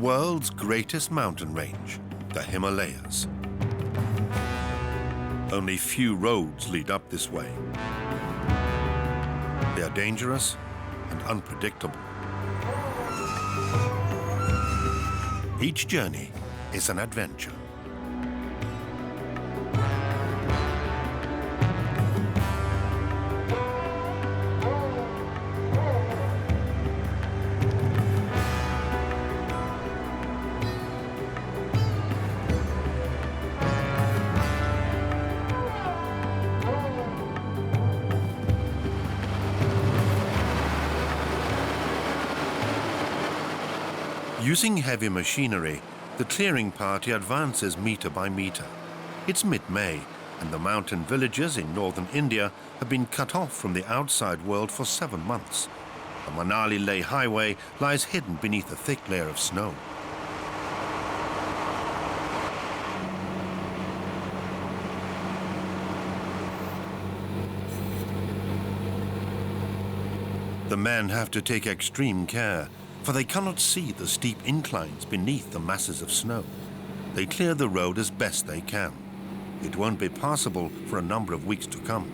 world's greatest mountain range, the Himalayas. Only few roads lead up this way. They are dangerous and unpredictable. Each journey is an adventure. Using heavy machinery, the clearing party advances meter by meter. It's mid-May, and the mountain villages in northern India have been cut off from the outside world for 7 months. The Manali-Leh Highway lies hidden beneath a thick layer of snow. The men have to take extreme care, for they cannot see the steep inclines beneath the masses of snow. They clear the road as best they can. It won't be passable for a number of weeks to come.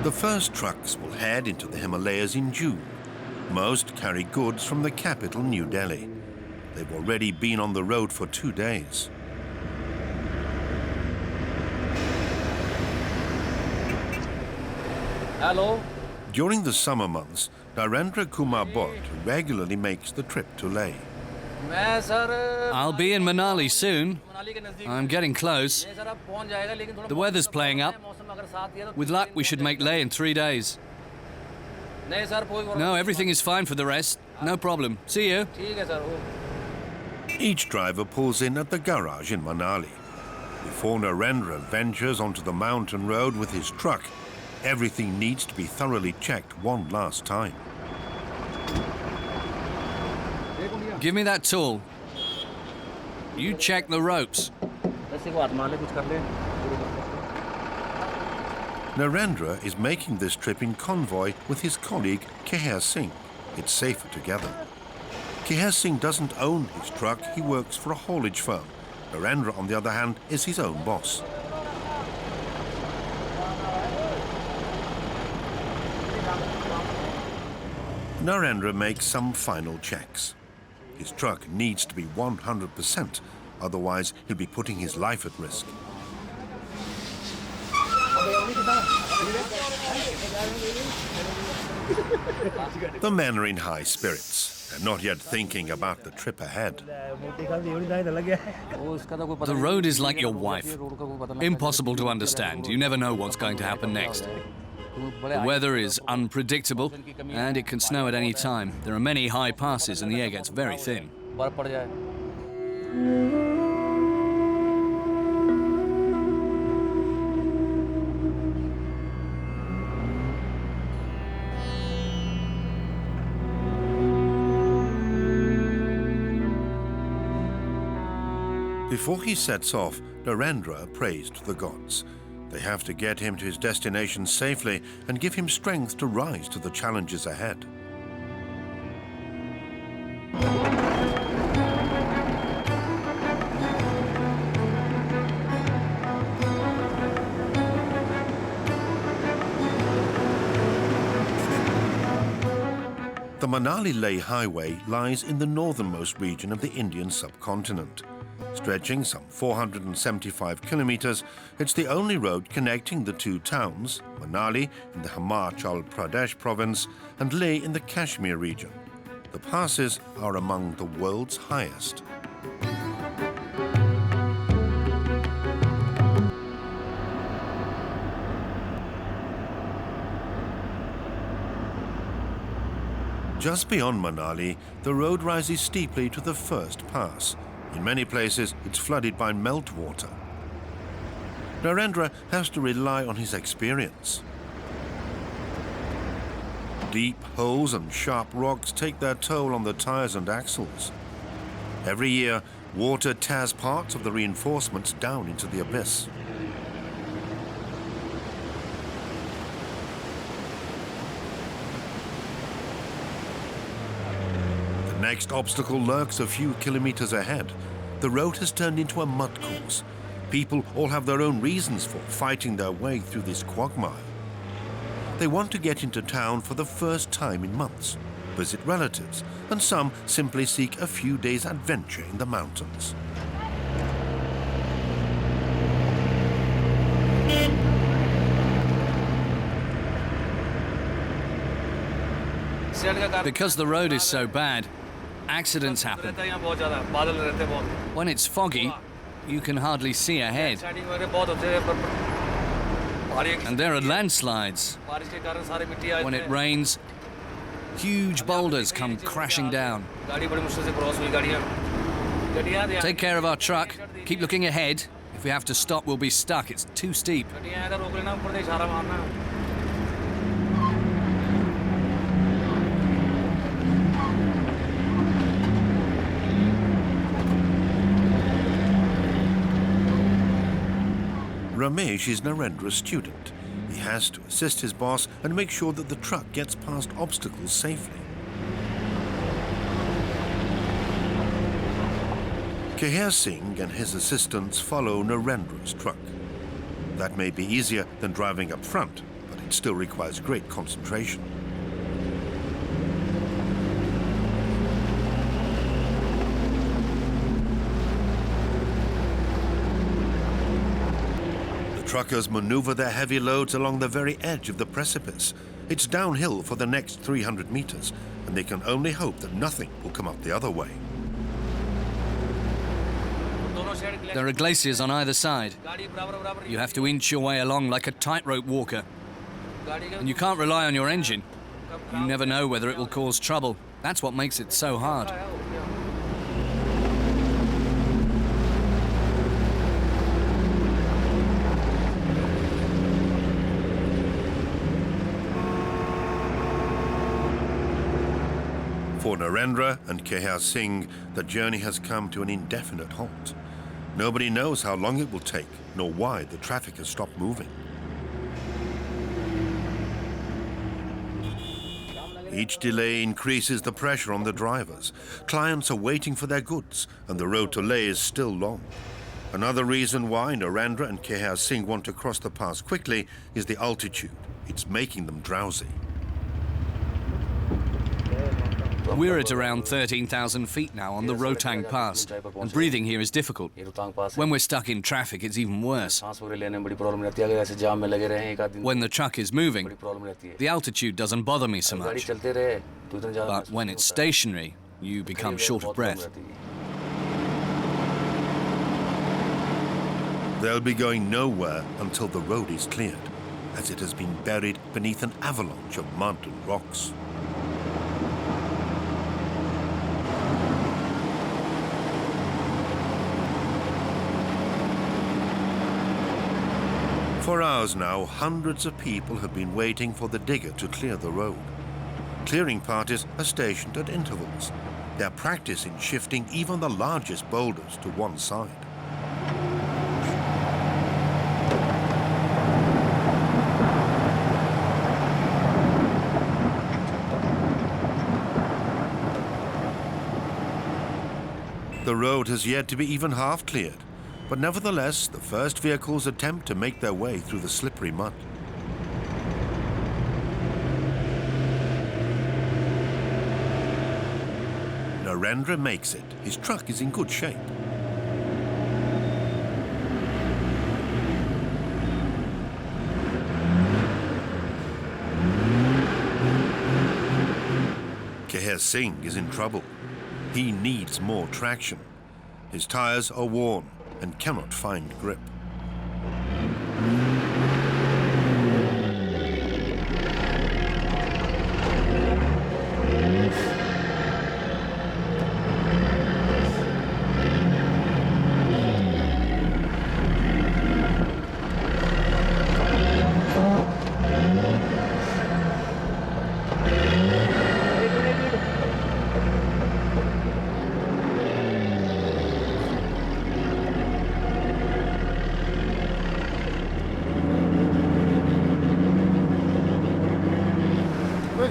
The first trucks will head into the Himalayas in June. Most carry goods from the capital, New Delhi. They've already been on the road for 2 days. Hello. During the summer months, Narendra regularly makes the trip to Leh. I'll be in Manali soon. I'm getting close. The weather's playing up. With luck, we should make Leh in 3 days. No, everything is fine for the rest. No problem. See you. Each driver pulls in at the garage in Manali. Before Narendra ventures onto the mountain road with his truck, everything needs to be thoroughly checked one last time. Give me that tool. You check the ropes. Narendra is making this trip in convoy with his colleague Keher Singh. It's safer together. Keher Singh doesn't own his truck, he works for a haulage firm. Narendra, on the other hand, is his own boss. Narendra makes some final checks. His truck needs to be 100%, otherwise he'll be putting his life at risk. The men are in high spirits. They're not yet thinking about the trip ahead. The road is like your wife. Impossible to understand. You never know what's going to happen next. The weather is unpredictable, and it can snow at any time. There are many high passes, and the air gets very thin. Before he sets off, Narendra prays to the gods. They have to get him to his destination safely and give him strength to rise to the challenges ahead. The Manali-Leh Highway lies in the northernmost region of the Indian subcontinent. Stretching some 475 kilometers, it's the only road connecting the two towns, Manali in the Himachal Pradesh province and Leh in the Kashmir region. The passes are among the world's highest. Just beyond Manali, the road rises steeply to the first pass. In many places, it's flooded by meltwater. Narendra has to rely on his experience. Deep holes and sharp rocks take their toll on the tires and axles. Every year, water tears parts of the reinforcements down into the abyss. The next obstacle lurks a few kilometers ahead. The road has turned into a mud course. People all have their own reasons for fighting their way through this quagmire. They want to get into town for the first time in months, visit relatives, and some simply seek a few days' adventure in the mountains. Because the road is so bad, accidents happen. When it's foggy, you can hardly see ahead. And there are landslides. When it rains, huge boulders come crashing down. Take care of our truck. Keep looking ahead. If we have to stop, we'll be stuck. It's too steep. Ramesh is Narendra's student. He has to assist his boss and make sure that the truck gets past obstacles safely. Keher Singh and his assistants follow Narendra's truck. That may be easier than driving up front, but it still requires great concentration. Truckers maneuver their heavy loads along the very edge of the precipice. It's downhill for the next 300 meters, and they can only hope that nothing will come up the other way. There are glaciers on either side. You have to inch your way along like a tightrope walker. And you can't rely on your engine. You never know whether it will cause trouble. That's what makes it so hard. For Narendra and Keher Singh, the journey has come to an indefinite halt. Nobody knows how long it will take, nor why the traffic has stopped moving. Each delay increases the pressure on the drivers. Clients are waiting for their goods, and the road to Leh is still long. Another reason why Narendra and Keher Singh want to cross the pass quickly is the altitude. It's making them drowsy. We're at around 13,000 feet now on the Rohtang Pass, and breathing here is difficult. When we're stuck in traffic, it's even worse. When the truck is moving, the altitude doesn't bother me so much. But when it's stationary, you become short of breath. They'll be going nowhere until the road is cleared, as it has been buried beneath an avalanche of mud and rocks. For hours now, hundreds of people have been waiting for the digger to clear the road. Clearing parties are stationed at intervals. They're practicing shifting even the largest boulders to one side. The road has yet to be even half cleared. But nevertheless, the first vehicles attempt to make their way through the slippery mud. Narendra makes it. His truck is in good shape. Keher Singh is in trouble. He needs more traction. His tires are worn and cannot find grip.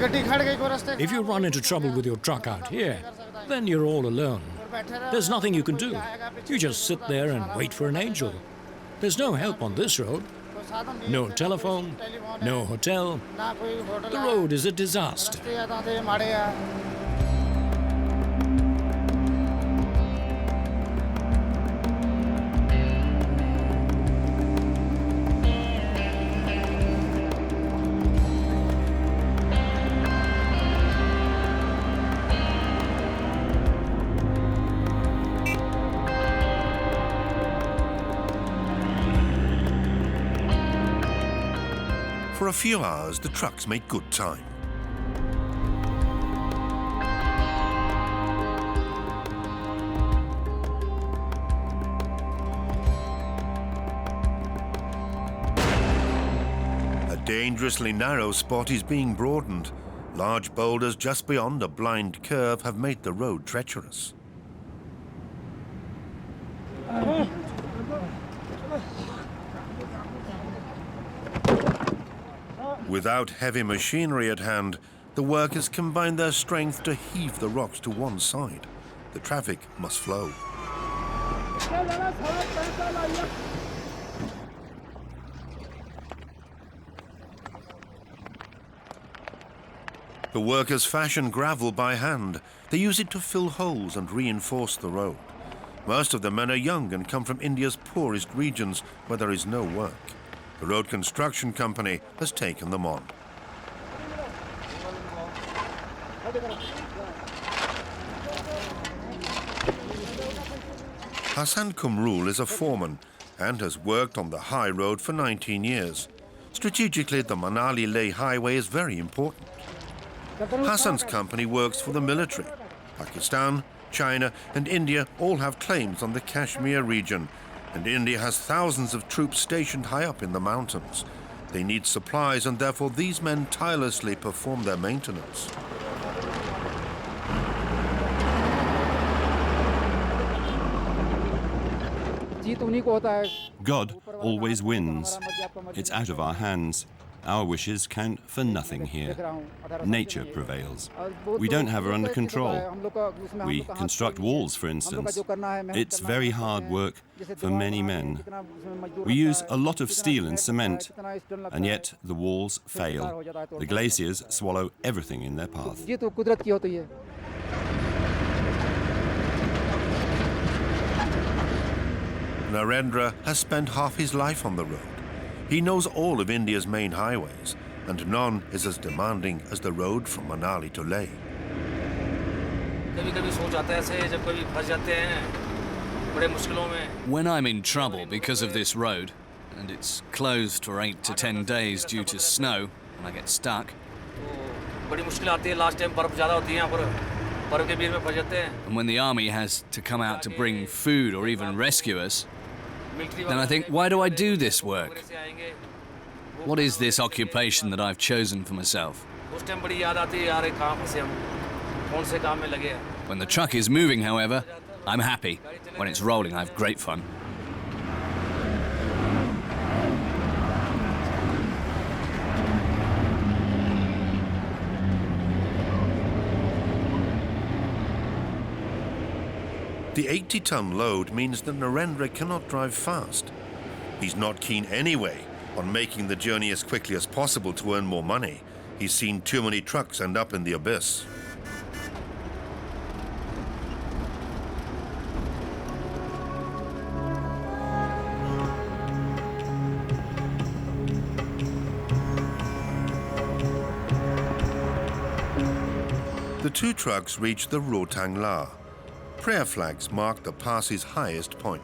If you run into trouble with your truck out here, then you're all alone. There's nothing you can do. You just sit there and wait for an angel. There's no help on this road. No telephone, no hotel. The road is a disaster. For a few hours, the trucks make good time. A dangerously narrow spot is being broadened. Large boulders just beyond a blind curve have made the road treacherous. Without heavy machinery at hand, the workers combine their strength to heave the rocks to one side. The traffic must flow. The workers fashion gravel by hand. They use it to fill holes and reinforce the road. Most of the men are young and come from India's poorest regions where there is no work. The road construction company has taken them on. Hassan Kumrul is a foreman and has worked on the high road for 19 years. Strategically, the Manali-Leh Highway is very important. Hassan's company works for the military. Pakistan, China and India all have claims on the Kashmir region, and India has thousands of troops stationed high up in the mountains. They need supplies, and therefore these men tirelessly perform their maintenance. God always wins. It's out of our hands. Our wishes count for nothing here. Nature prevails. We don't have her under control. We construct walls, for instance. It's very hard work for many men. We use a lot of steel and cement, and yet the walls fail. The glaciers swallow everything in their path. Narendra has spent half his life on the road. He knows all of India's main highways, and none is as demanding as the road from Manali to Leh. When I'm in trouble because of this road, and it's closed for 8 to 10 days due to snow, and I get stuck, and when the army has to come out to bring food or even rescue us, then I think, why do I do this work? What is this occupation that I've chosen for myself? When the truck is moving, however, I'm happy. When it's rolling, I have great fun. The 80-ton load means that Narendra cannot drive fast. He's not keen anyway on making the journey as quickly as possible to earn more money. He's seen too many trucks end up in the abyss. The two trucks reach the Roadside. Prayer flags mark the pass's highest point.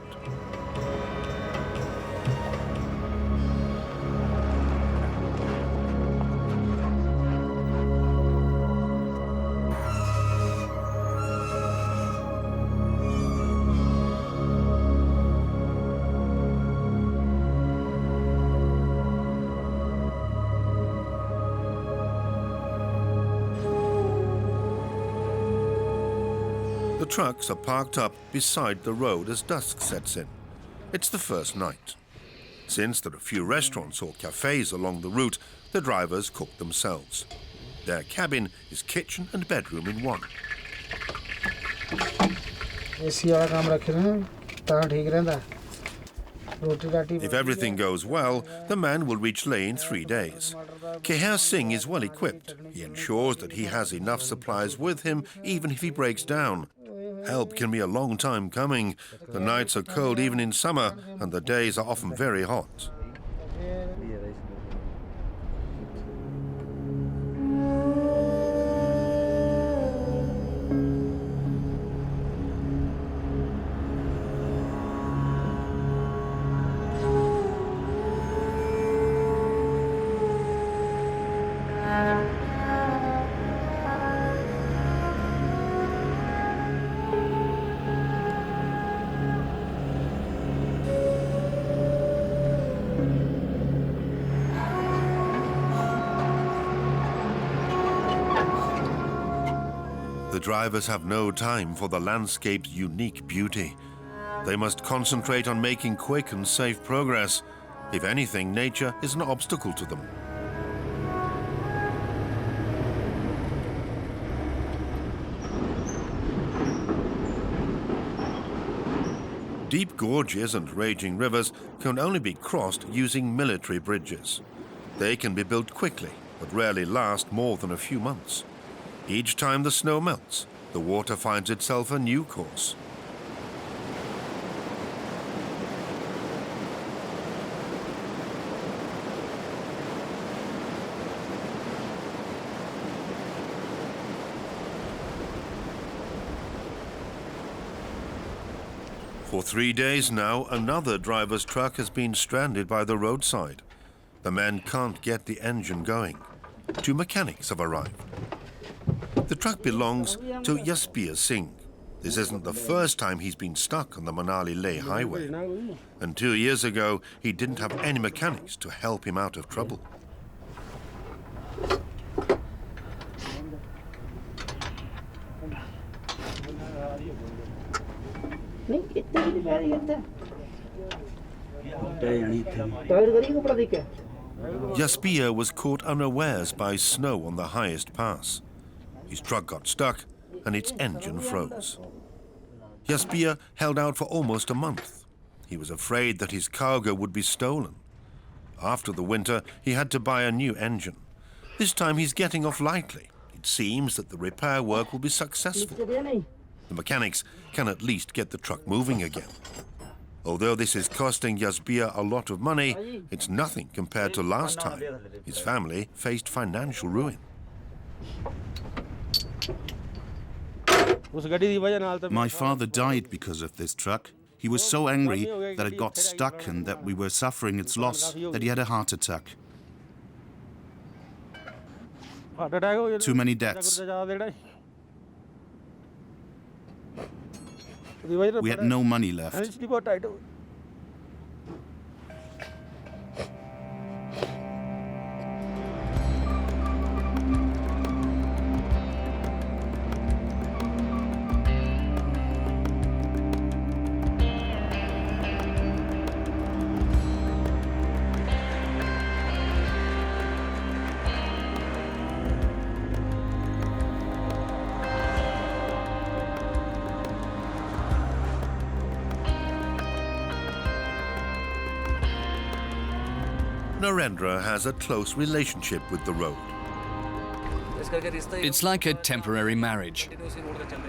The trucks are parked up beside the road as dusk sets in. It's the first night. Since there are few restaurants or cafes along the route, the drivers cook themselves. Their cabin is kitchen and bedroom in one. If everything goes well, the man will reach Leh in 3 days. Keher Singh is well equipped. He ensures that he has enough supplies with him even if he breaks down. Help can be a long time coming. The nights are cold even in summer, and the days are often very hot. The drivers have no time for the landscape's unique beauty. They must concentrate on making quick and safe progress. If anything, nature is an obstacle to them. Deep gorges and raging rivers can only be crossed using military bridges. They can be built quickly, but rarely last more than a few months. Each time the snow melts, the water finds itself a new course. For 3 days now, another driver's truck has been stranded by the roadside. The men can't get the engine going. 2 mechanics have arrived. The truck belongs to Jasbir Singh. This isn't the first time he's been stuck on the Manali-Leh Highway. And 2 years ago, he didn't have any mechanics to help him out of trouble. Jasbir was caught unawares by snow on the highest pass. His truck got stuck and its engine froze. Jasbir held out for almost a month. He was afraid that his cargo would be stolen. After the winter, he had to buy a new engine. This time he's getting off lightly. It seems that the repair work will be successful. The mechanics can at least get the truck moving again. Although this is costing Jasbir a lot of money, it's nothing compared to last time. His family faced financial ruin. My father died because of this truck. He was so angry that it got stuck and that we were suffering its loss that he had a heart attack. Too many deaths. We had no money left. Narendra has a close relationship with the road. It's like a temporary marriage,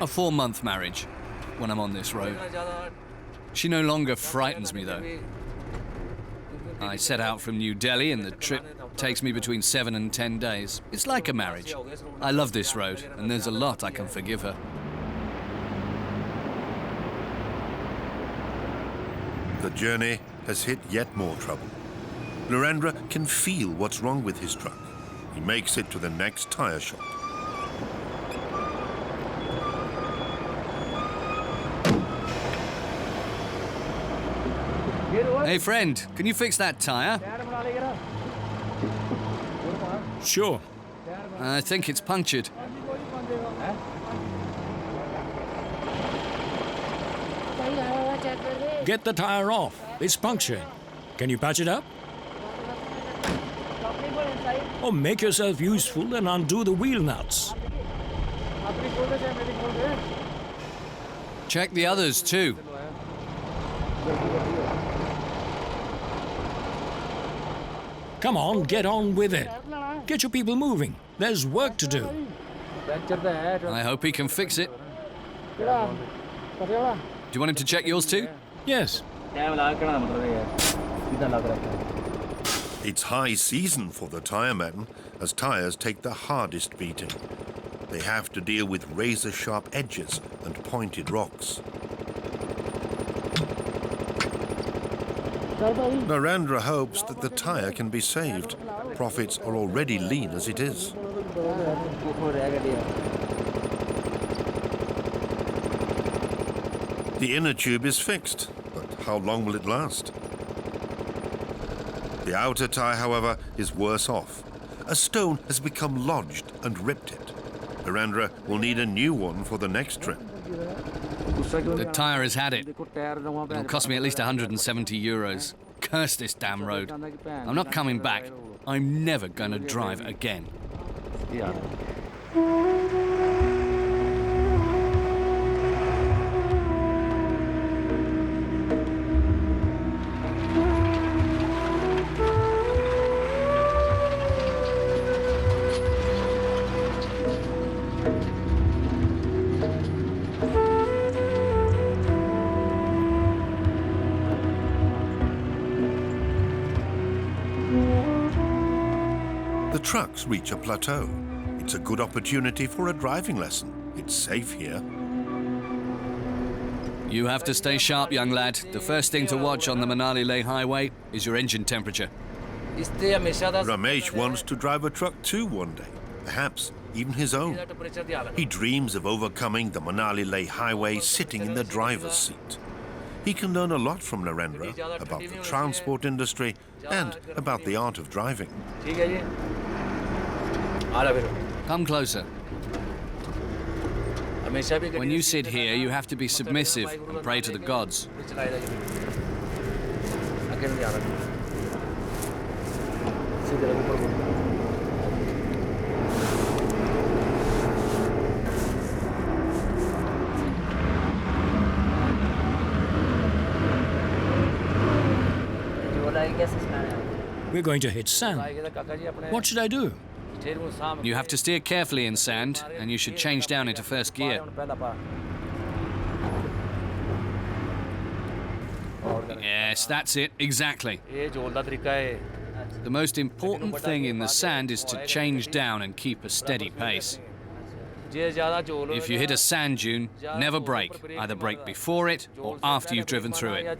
a 4-month marriage when I'm on this road. She no longer frightens me, though. I set out from New Delhi and the trip takes me between 7 and 10 days. It's like a marriage. I love this road and there's a lot I can forgive her. The journey has hit yet more trouble. Narendra can feel what's wrong with his truck. He makes it to the next tire shop. Hey friend, can you fix that tire? Sure. I think it's punctured. Get the tire off. It's punctured. Can you patch it up? Or make yourself useful and undo the wheel nuts. Check the others too. Come on, get on with it. Get your people moving. There's work to do. I hope he can fix it. Do you want him to check yours too? Yes. It's high season for the tyre men, as tyres take the hardest beating. They have to deal with razor-sharp edges and pointed rocks. Narendra hopes that the tyre can be saved. Profits are already lean as it is. The inner tube is fixed, but how long will it last? The outer tyre, however, is worse off. A stone has become lodged and ripped it. Narendra will need a new one for the next trip. The tyre has had it. It'll cost me at least 170 euros. Curse this damn road. I'm not coming back. I'm never going to drive again. The trucks reach a plateau. It's a good opportunity for a driving lesson. It's safe here. You have to stay sharp, young lad. The first thing to watch on the Manali-Leh Highway is your engine temperature. Ramesh wants to drive a truck too one day, perhaps even his own. He dreams of overcoming the Manali-Leh Highway sitting in the driver's seat. He can learn a lot from Narendra about the transport industry and about the art of driving. Come closer. When you sit here, you have to be submissive and pray to the gods. We're going to hit sand. What should I do? You have to steer carefully in sand, and you should change down into first gear. Yes, that's it, exactly. The most important thing in the sand is to change down and keep a steady pace. If you hit a sand dune, never brake. Either brake before it or after you've driven through it.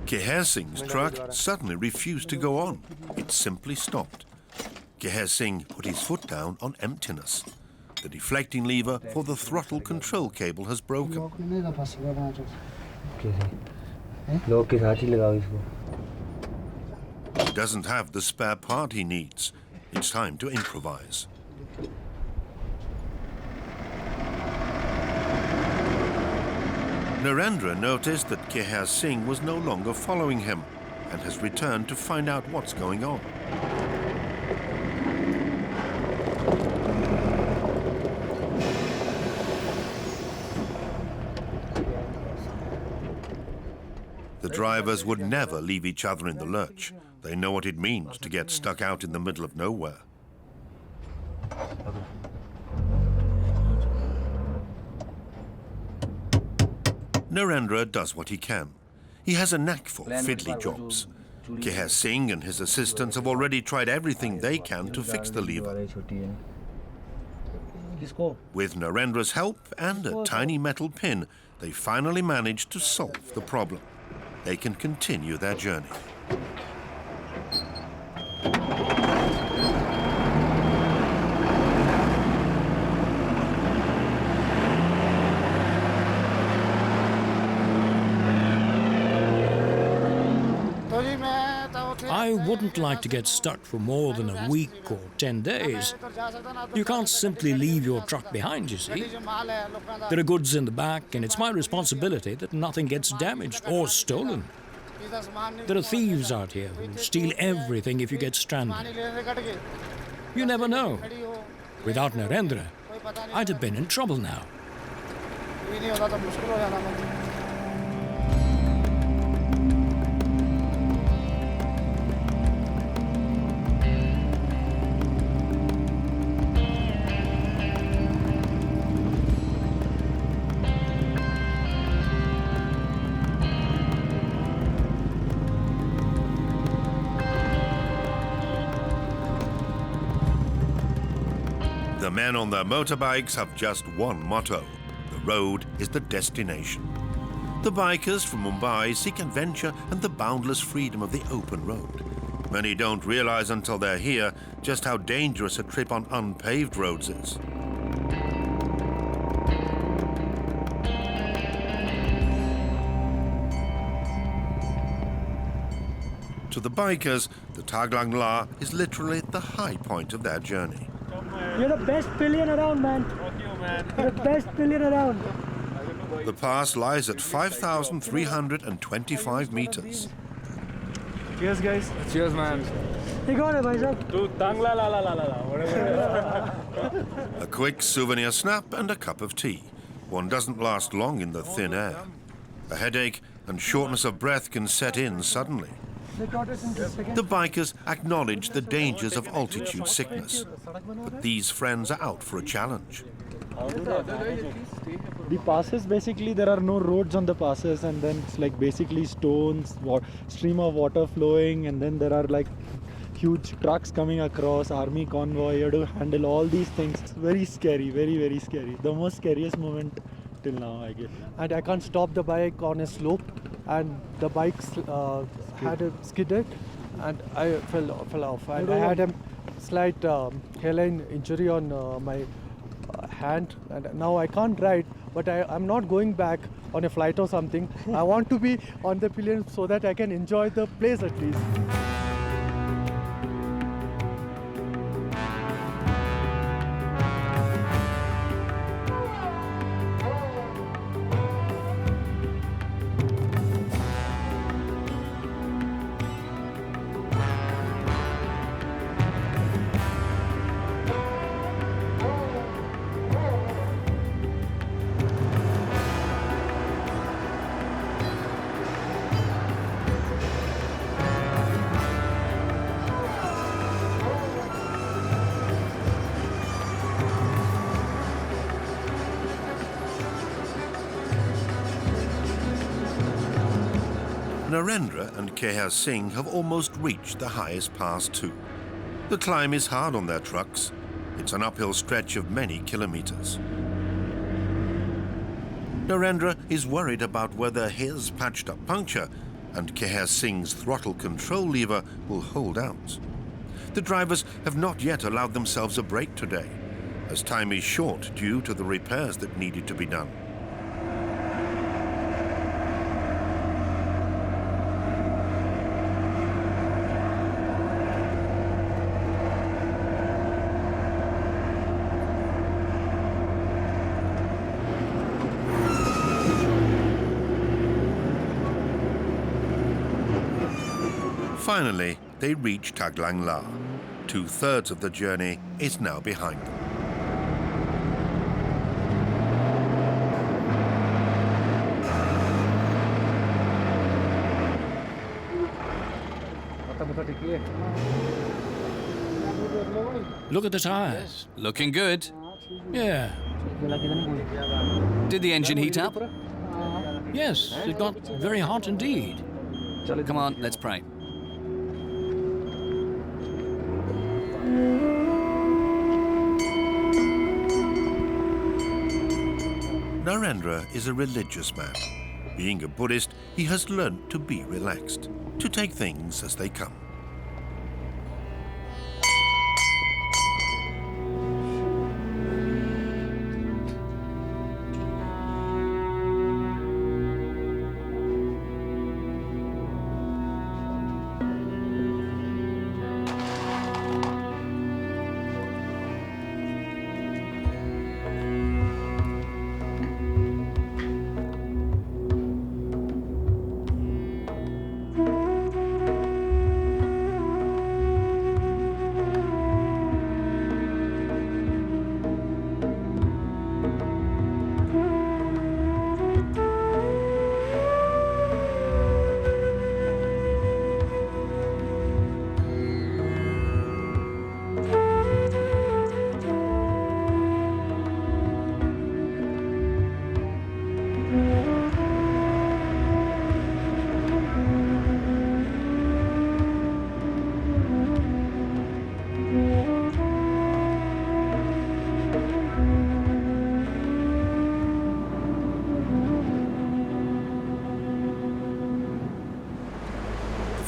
Keher Singh's truck suddenly refused to go on. It simply stopped. Keher Singh put his foot down on emptiness. The deflecting lever for the throttle control cable has broken. He doesn't have the spare part he needs. It's time to improvise. Narendra noticed that Keher Singh was no longer following him and has returned to find out what's going on. The drivers would never leave each other in the lurch. They know what it means to get stuck out in the middle of nowhere. Narendra does what he can. He has a knack for fiddly jobs. Keher Singh and his assistants have already tried everything they can to fix the lever. With Narendra's help and a tiny metal pin, they finally managed to solve the problem. They can continue their journey. I wouldn't like to get stuck for more than a week or 10 days. You can't simply leave your truck behind, you see. There are goods in the back, and it's my responsibility that nothing gets damaged or stolen. There are thieves out here who steal everything if you get stranded. You never know. Without Narendra, I'd have been in trouble now. The men on their motorbikes have just one motto: the road is the destination. The bikers from Mumbai seek adventure and the boundless freedom of the open road. Many don't realize until they're here just how dangerous a trip on unpaved roads is. To the bikers, the Taglang La is literally the high point of their journey. You're the best pillion around, man. Fuck you, man. You're the best pillion around. The pass lies at 5,325 meters. Cheers, guys. Cheers, man. You got it, bhai sahab. Tu tang la la la la la. Whatever. A quick souvenir snap and a cup of tea. One doesn't last long in the thin air. A headache and shortness of breath can set in suddenly. They taught us in this second. The bikers acknowledge the dangers of altitude sickness, but these friends are out for a challenge. The passes, basically, there are no roads on the passes, and then it's like basically stones, stream of water flowing, and then there are like huge trucks coming across, army convoy. You have to handle all these things. It's very scary, very, very scary. The most scariest moment till now, I guess. And I can't stop the bike on a slope, and the bike had a skidded, and I fell off. And I had a slight hairline injury on my hand, and now I can't ride, but I'm not going back on a flight or something. I want to be on the pillion so that I can enjoy the place at least. Narendra and Kehar Singh have almost reached the highest pass too. The climb is hard on their trucks. It's an uphill stretch of many kilometers. Narendra is worried about whether his patched-up puncture and Kehar Singh's throttle control lever will hold out. The drivers have not yet allowed themselves a break today, as time is short due to the repairs that needed to be done. Finally, they reach Taglang La. 2/3 of the journey is now behind them. Look at the tires. Looking good. Yeah. Did the engine heat up? Yes, it got very hot indeed. Come on, let's pray. Narendra is a religious man. Being a Buddhist, he has learnt to be relaxed, to take things as they come.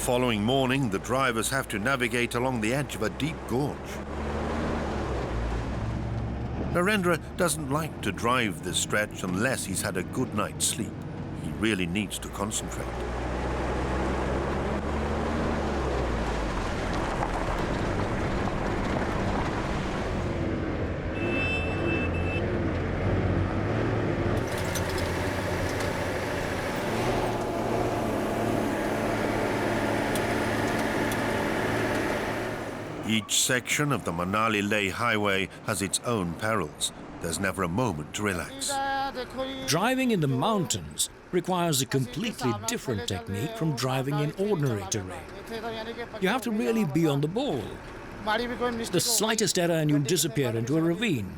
following morning, the drivers have to navigate along the edge of a deep gorge. Narendra doesn't like to drive this stretch unless he's had a good night's sleep. He really needs to concentrate. Each section of the Manali-Leh Highway has its own perils. There's never a moment to relax. Driving in the mountains requires a completely different technique from driving in ordinary terrain. You have to really be on the ball. The slightest error and you'll disappear into a ravine.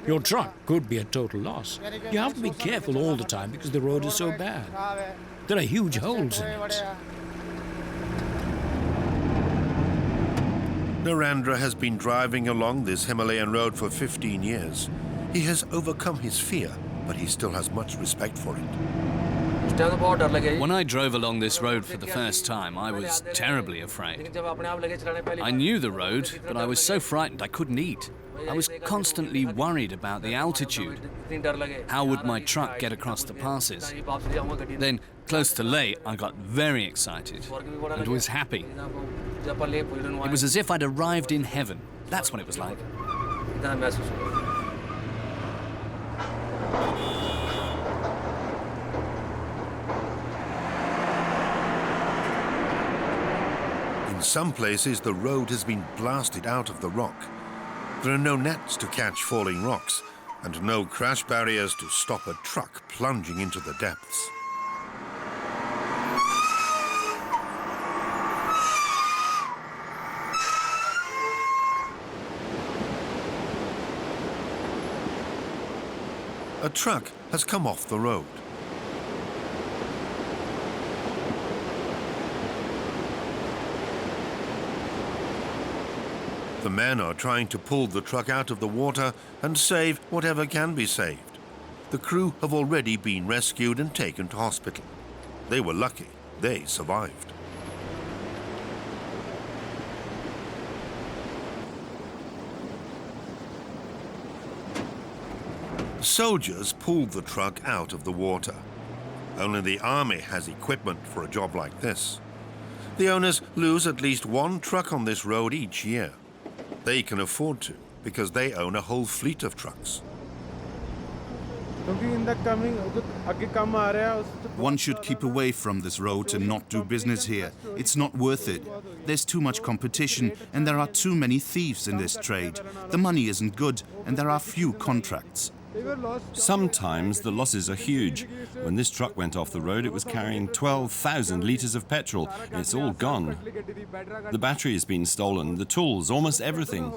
Your truck could be a total loss. You have to be careful all the time because the road is so bad. There are huge holes in it. Narendra has been driving along this Himalayan road for 15 years. He has overcome his fear, but he still has much respect for it. When I drove along this road for the first time, I was terribly afraid. I knew the road, but I was so frightened I couldn't eat. I was constantly worried about the altitude. How would my truck get across the passes? Then, close to Leh, I got very excited and was happy. It was as if I'd arrived in heaven. That's what it was like. In some places, the road has been blasted out of the rock. There are no nets to catch falling rocks and no crash barriers to stop a truck plunging into the depths. A truck has come off the road. The men are trying to pull the truck out of the water and save whatever can be saved. The crew have already been rescued and taken to hospital. They were lucky. They survived. Soldiers pulled the truck out of the water. Only the army has equipment for a job like this. The owners lose at least one truck on this road each year. They can afford to because they own a whole fleet of trucks. One should keep away from this road and not do business here. It's not worth it. There's too much competition and there are too many thieves in this trade. The money isn't good and there are few contracts. Sometimes the losses are huge. When this truck went off the road, it was carrying 12,000 litres of petrol. It's all gone. The battery has been stolen, the tools, almost everything.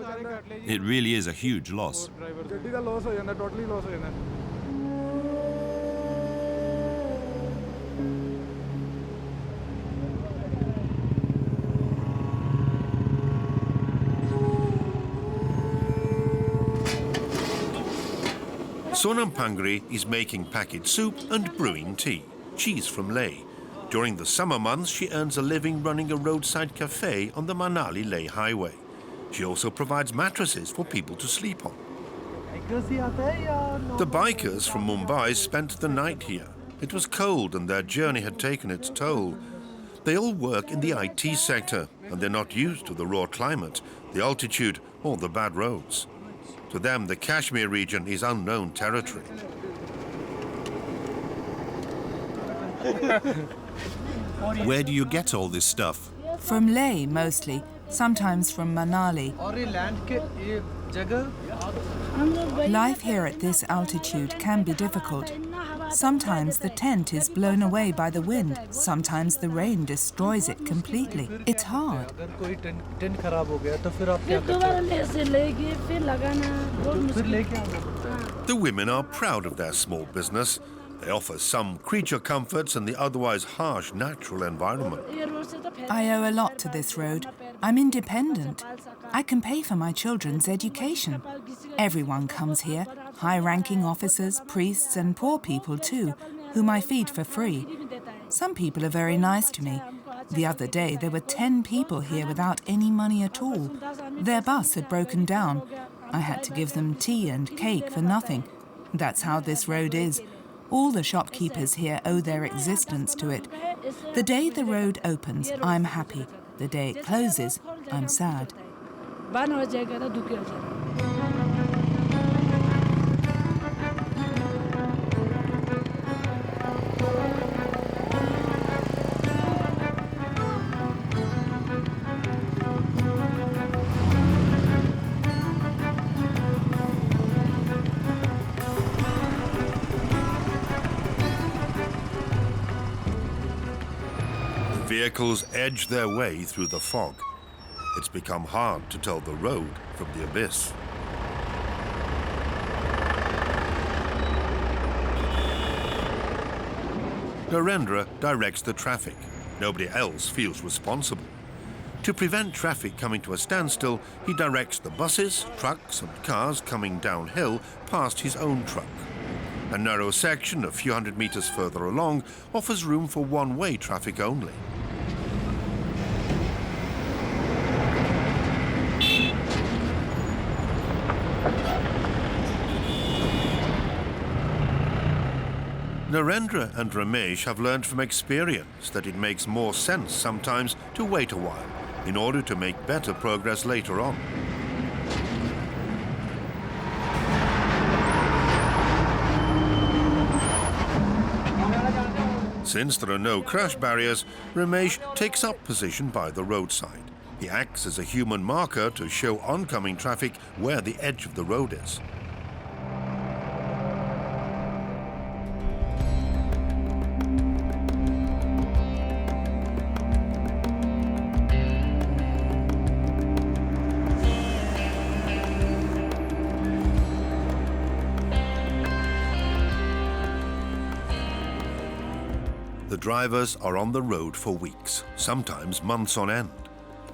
It really is a huge loss. Sonam Pangri is making packet soup and brewing tea. She's from Leh. During the summer months, she earns a living running a roadside cafe on the Manali-Leh Highway. She also provides mattresses for people to sleep on. The bikers from Mumbai spent the night here. It was cold and their journey had taken its toll. They all work in the IT sector and they're not used to the raw climate, the altitude or the bad roads. To them, the Kashmir region is unknown territory. Where do you get all this stuff? From Leh, mostly. Sometimes from Manali. Life here at this altitude can be difficult. Sometimes the tent is blown away by the wind. Sometimes the rain destroys it completely. It's hard. The women are proud of their small business. They offer some creature comforts in the otherwise harsh natural environment. I owe a lot to this road. I'm independent. I can pay for my children's education. Everyone comes here, high-ranking officers, priests and poor people too, whom I feed for free. Some people are very nice to me. The other day, there were 10 people here without any money at all. Their bus had broken down. I had to give them tea and cake for nothing. That's how this road is. All the shopkeepers here owe their existence to it. The day the road opens, I'm happy. The day it closes, I'm sad. Vehicles edge their way through the fog. It's become hard to tell the road from the abyss. Narendra directs the traffic. Nobody else feels responsible. To prevent traffic coming to a standstill, he directs the buses, trucks and cars coming downhill past his own truck. A narrow section a few hundred meters further along offers room for one-way traffic only. Narendra and Ramesh have learned from experience that it makes more sense sometimes to wait a while in order to make better progress later on. Since there are no crash barriers, Ramesh takes up position by the roadside. He acts as a human marker to show oncoming traffic where the edge of the road is. The drivers are on the road for weeks, sometimes months on end.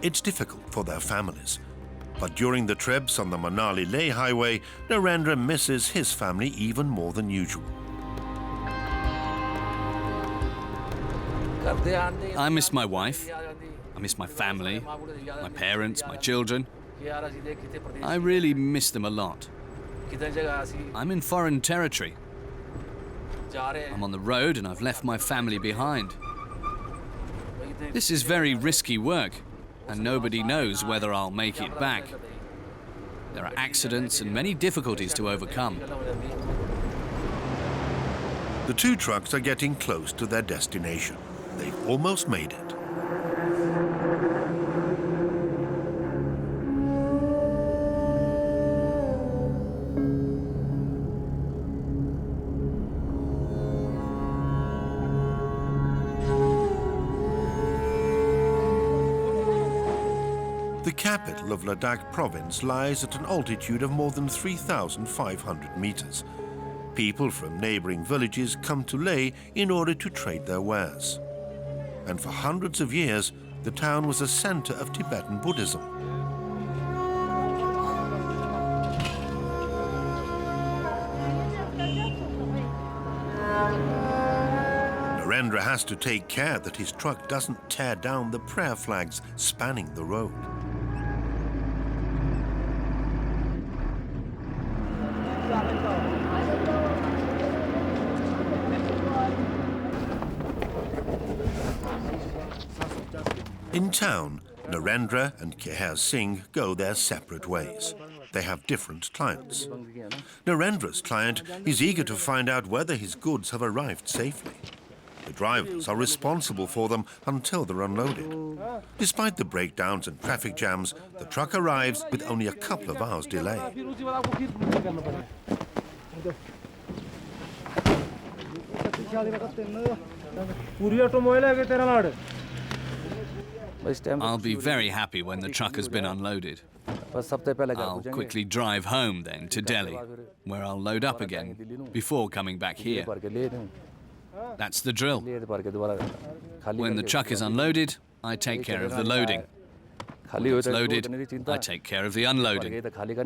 It's difficult for their families. But during the trips on the Manali-Leh Highway, Narendra misses his family even more than usual. I miss my wife. I miss my family, my parents, my children. I really miss them a lot. I'm in foreign territory. I'm on the road and I've left my family behind. This is very risky work, and nobody knows whether I'll make it back. There are accidents and many difficulties to overcome. The two trucks are getting close to their destination. They've almost made it. The capital of Ladakh province lies at an altitude of more than 3,500 meters. People from neighboring villages come to Leh in order to trade their wares. And for hundreds of years, the town was a center of Tibetan Buddhism. Narendra has to take care that his truck doesn't tear down the prayer flags spanning the road. In town, Narendra and Keher Singh go their separate ways. They have different clients. Narendra's client is eager to find out whether his goods have arrived safely. The drivers are responsible for them until they're unloaded. Despite the breakdowns and traffic jams, the truck arrives with only a couple of hours delay. I'll be very happy when the truck has been unloaded. I'll quickly drive home then to Delhi, where I'll load up again before coming back here. That's the drill. When the truck is unloaded, I take care of the loading. When it's loaded, I take care of the unloading.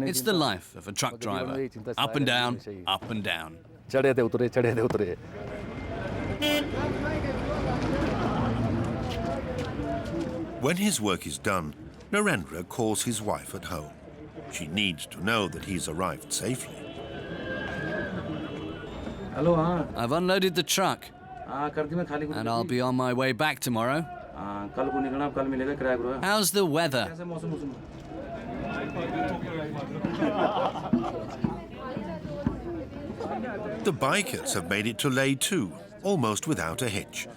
It's the life of a truck driver. Up and down, up and down. When his work is done, Narendra calls his wife at home. She needs to know that he's arrived safely. Hello, I've unloaded the truck, and I'll be on my way back tomorrow. How's the weather? The bikers have made it to Leh too, almost without a hitch.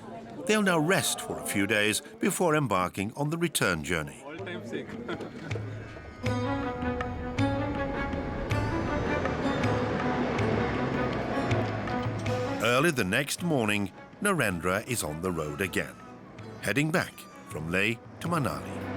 They'll now rest for a few days before embarking on the return journey. Early the next morning, Narendra is on the road again, heading back from Leh to Manali.